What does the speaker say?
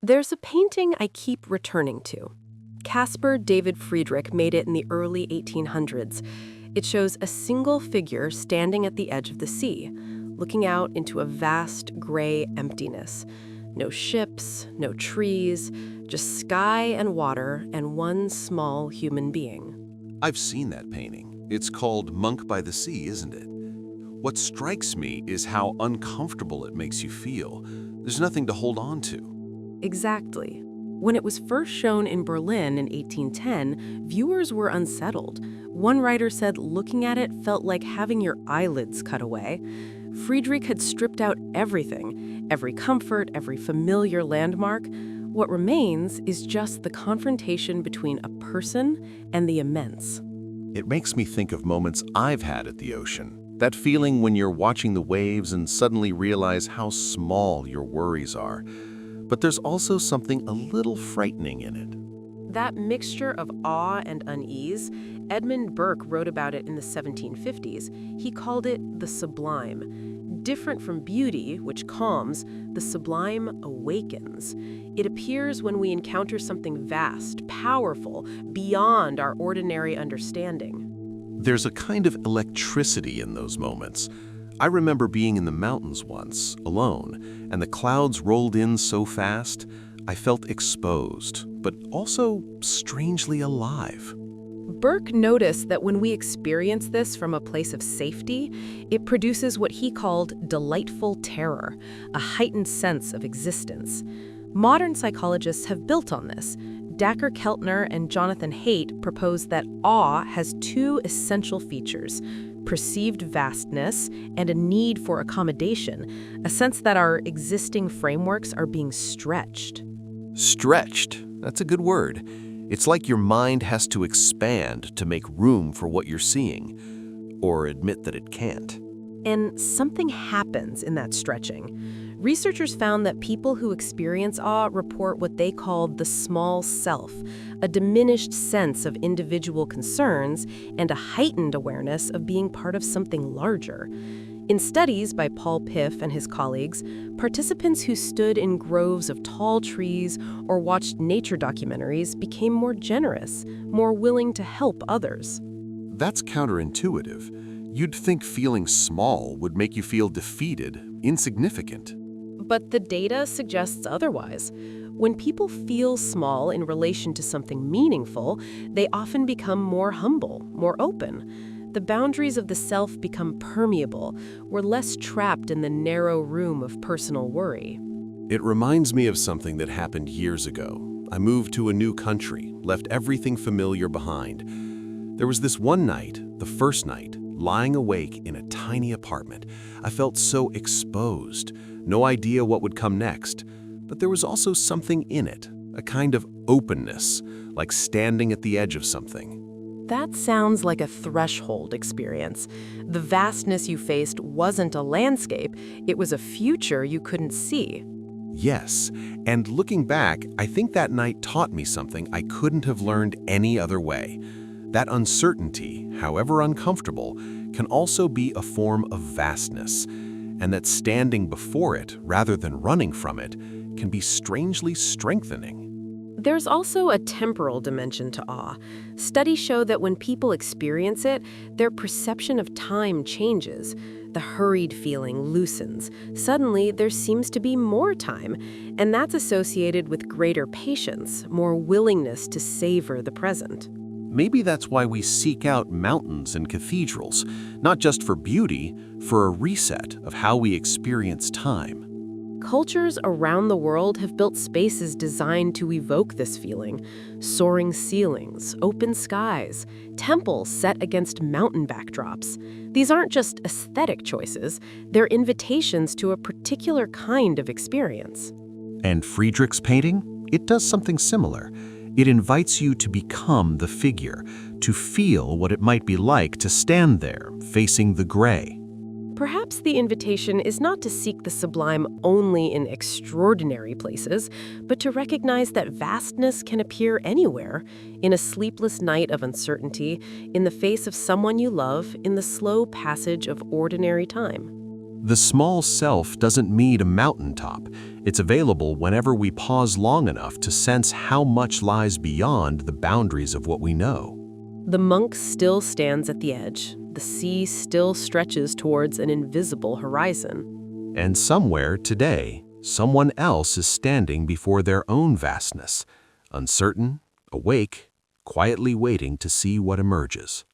There's a painting I keep returning to. Caspar David Friedrich made it in the early 1800s. It shows a single figure standing at the edge of the sea, looking out into a vast gray emptiness. No ships, no trees, just sky and water and one small human being. I've seen that painting. It's called Monk by the Sea, isn't it? What strikes me is how uncomfortable it makes you feel. There's nothing to hold on to. Exactly. When it was first shown in Berlin in 1810, viewers were unsettled. One writer said looking at it felt like having your eyelids cut away. Friedrich had stripped out everything, every comfort, every familiar landmark. What remains is just the confrontation between a person and the immense. It makes me think of moments I've had at the ocean. That feeling when you're watching the waves and suddenly realize how small your worries are. But there's also something a little frightening in it. That mixture of awe and unease, Edmund Burke wrote about it in the 1750s. He called it the sublime. Different from beauty, which calms, the sublime awakens. It appears when we encounter something vast, powerful, beyond our ordinary understanding. There's a kind of electricity in those moments. I remember being in the mountains once, alone, and the clouds rolled in so fast, I felt exposed, but also strangely alive. Burke noticed that when we experience this from a place of safety, it produces what he called delightful terror, a heightened sense of existence. Modern psychologists have built on this. Dacher Keltner and Jonathan Haidt propose that awe has two essential features: perceived vastness and a need for accommodation, a sense that our existing frameworks are being stretched. Stretched, that's a good word. It's like your mind has to expand to make room for what you're seeing, or admit that it can't. And something happens in that stretching. Researchers found that people who experience awe report what they called the small self, a diminished sense of individual concerns and a heightened awareness of being part of something larger. In studies by Paul Piff and his colleagues, participants who stood in groves of tall trees or watched nature documentaries became more generous, more willing to help others. That's counterintuitive. You'd think feeling small would make you feel defeated, insignificant. But the data suggests otherwise. When people feel small in relation to something meaningful, they often become more humble, more open. The boundaries of the self become permeable. We're less trapped in the narrow room of personal worry. It reminds me of something that happened years ago. I moved to a new country, left everything familiar behind. There was this one night, the first night, lying awake in a tiny apartment. I felt so exposed, no idea what would come next. But there was also something in it, a kind of openness, like standing at the edge of something. That sounds like a threshold experience. The vastness you faced wasn't a landscape, it was a future you couldn't see. Yes, and looking back, I think that night taught me something I couldn't have learned any other way. That uncertainty, however uncomfortable, can also be a form of vastness, and that standing before it, rather than running from it, can be strangely strengthening. There's also a temporal dimension to awe. Studies show that when people experience it, their perception of time changes. The hurried feeling loosens. Suddenly, there seems to be more time, and that's associated with greater patience, more willingness to savor the present. Maybe that's why we seek out mountains and cathedrals, not just for beauty, for a reset of how we experience time. Cultures around the world have built spaces designed to evoke this feeling. Soaring ceilings, open skies, temples set against mountain backdrops. These aren't just aesthetic choices, they're invitations to a particular kind of experience. And Friedrich's painting? It does something similar. It invites you to become the figure, to feel what it might be like to stand there, facing the gray. Perhaps the invitation is not to seek the sublime only in extraordinary places, but to recognize that vastness can appear anywhere, in a sleepless night of uncertainty, in the face of someone you love, in the slow passage of ordinary time. The small self doesn't need a mountaintop. It's available whenever we pause long enough to sense how much lies beyond the boundaries of what we know. The monk still stands at the edge. The sea still stretches towards an invisible horizon. And somewhere today, someone else is standing before their own vastness, uncertain, awake, quietly waiting to see what emerges.